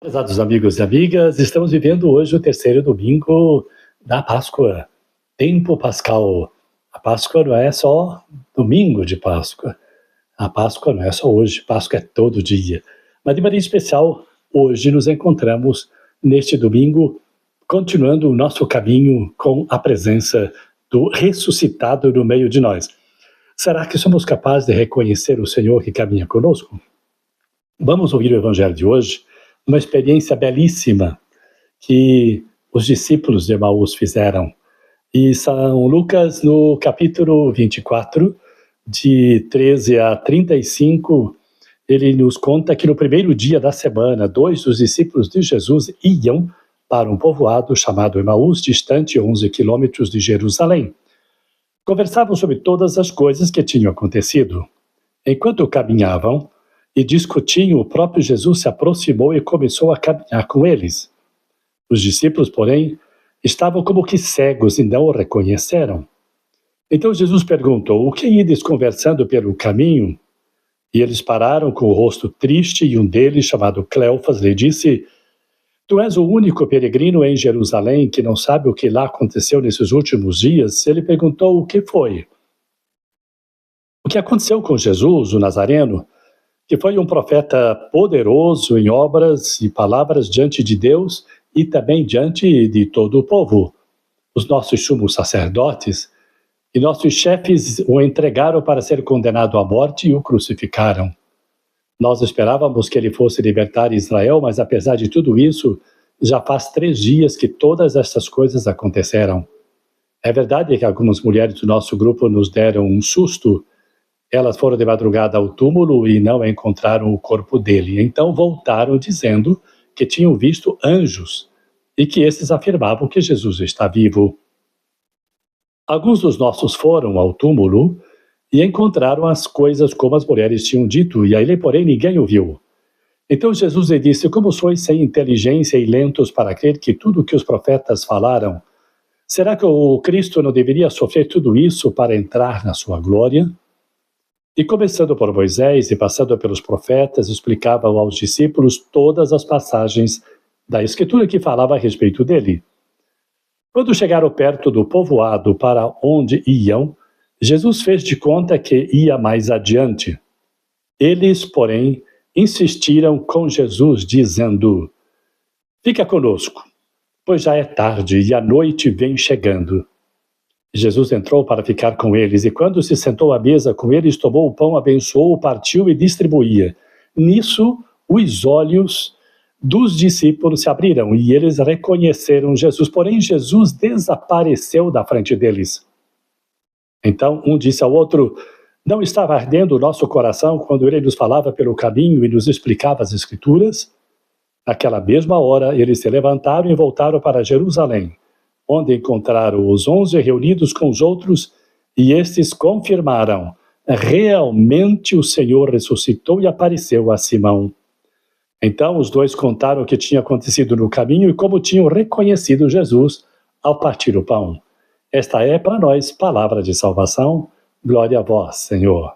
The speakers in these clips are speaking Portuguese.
Prezados amigos e amigas, estamos vivendo hoje o terceiro domingo da Páscoa, tempo pascal. A Páscoa não é só domingo de Páscoa, a Páscoa não é só hoje, Páscoa é todo dia. Mas de maneira especial, hoje nos encontramos neste domingo, continuando o nosso caminho com a presença do ressuscitado no meio de nós. Será que somos capazes de reconhecer o Senhor que caminha conosco? Vamos ouvir o Evangelho de hoje, uma experiência belíssima que os discípulos de Emaús fizeram. E São Lucas, no capítulo 24, de 13 a 35, ele nos conta que no primeiro dia da semana, 2 dos discípulos de Jesus iam para um povoado chamado Emaús, distante 11 quilômetros de Jerusalém. Conversavam sobre todas as coisas que tinham acontecido. Enquanto caminhavam e discutiam, o próprio Jesus se aproximou e começou a caminhar com eles. Os discípulos, porém, estavam como que cegos e não o reconheceram. Então Jesus perguntou: "O que ides conversando pelo caminho?" E eles pararam com o rosto triste, e um deles, chamado Cleofas, lhe disse: "Tu és o único peregrino em Jerusalém que não sabe o que lá aconteceu nesses últimos dias?" Ele perguntou: "O que foi?" "O que aconteceu com Jesus, o Nazareno, que foi um profeta poderoso em obras e palavras diante de Deus e também diante de todo o povo. Os nossos sumos sacerdotes e nossos chefes o entregaram para ser condenado à morte e o crucificaram. Nós esperávamos que ele fosse libertar Israel, mas apesar de tudo isso, já faz 3 dias que todas essas coisas aconteceram. É verdade que algumas mulheres do nosso grupo nos deram um susto. Elas foram de madrugada ao túmulo e não encontraram o corpo dele. Então voltaram dizendo que tinham visto anjos e que esses afirmavam que Jesus está vivo. Alguns dos nossos foram ao túmulo e encontraram as coisas como as mulheres tinham dito, e aí, porém, ninguém o viu. Então Jesus lhe disse: "Como sois sem inteligência e lentos para crer que tudo o que os profetas falaram? Será que o Cristo não deveria sofrer tudo isso para entrar na sua glória?" E começando por Moisés e passando pelos profetas, explicavam aos discípulos todas as passagens da Escritura que falava a respeito dele. Quando chegaram perto do povoado para onde iam, Jesus fez de conta que ia mais adiante. Eles, porém, insistiram com Jesus, dizendo: "Fica conosco, pois já é tarde e a noite vem chegando." Jesus entrou para ficar com eles, e quando se sentou à mesa com eles, tomou o pão, abençoou, partiu e distribuía. Nisso, os olhos dos discípulos se abriram e eles reconheceram Jesus, porém Jesus desapareceu da frente deles. Então um disse ao outro: "Não estava ardendo o nosso coração quando ele nos falava pelo caminho e nos explicava as Escrituras?" Naquela mesma hora, eles se levantaram e voltaram para Jerusalém, onde encontraram os 11 reunidos com os outros, e estes confirmaram: realmente o Senhor ressuscitou e apareceu a Simão. Então os dois contaram o que tinha acontecido no caminho e como tinham reconhecido Jesus ao partir o pão. Esta é para nós palavra de salvação. Glória a vós, Senhor.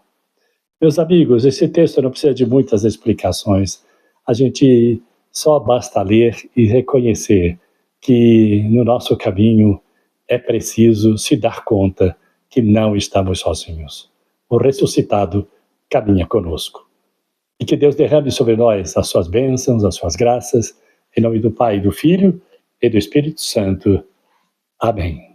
Meus amigos, esse texto não precisa de muitas explicações. A gente só basta ler e reconhecer que no nosso caminho é preciso se dar conta que não estamos sozinhos. O ressuscitado caminha conosco. E que Deus derrame sobre nós as suas bênçãos, as suas graças, em nome do Pai, do Filho e do Espírito Santo. Amém.